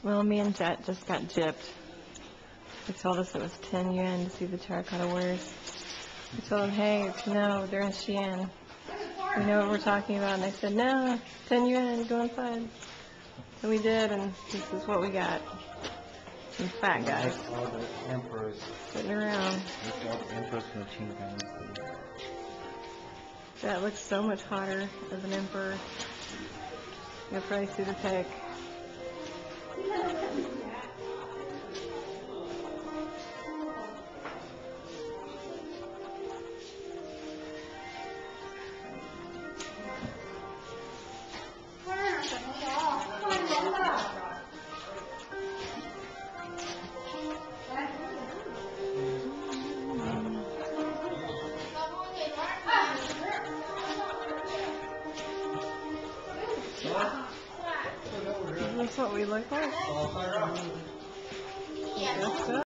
Well, me and Jet just got gypped. They told us it was 10 yuan to see the terracotta wares. We told them, hey, no, they're in Xi'an. We know what we're talking about. And they said, no, 10 yuan, go inside. So we did, and this is what we got. Some fat guys Like all the emperors. sitting around. Like all the emperors from the Qing dynasty. That looks so much hotter as an emperor. You'll probably see the pic. Is this what we look like? I guess so.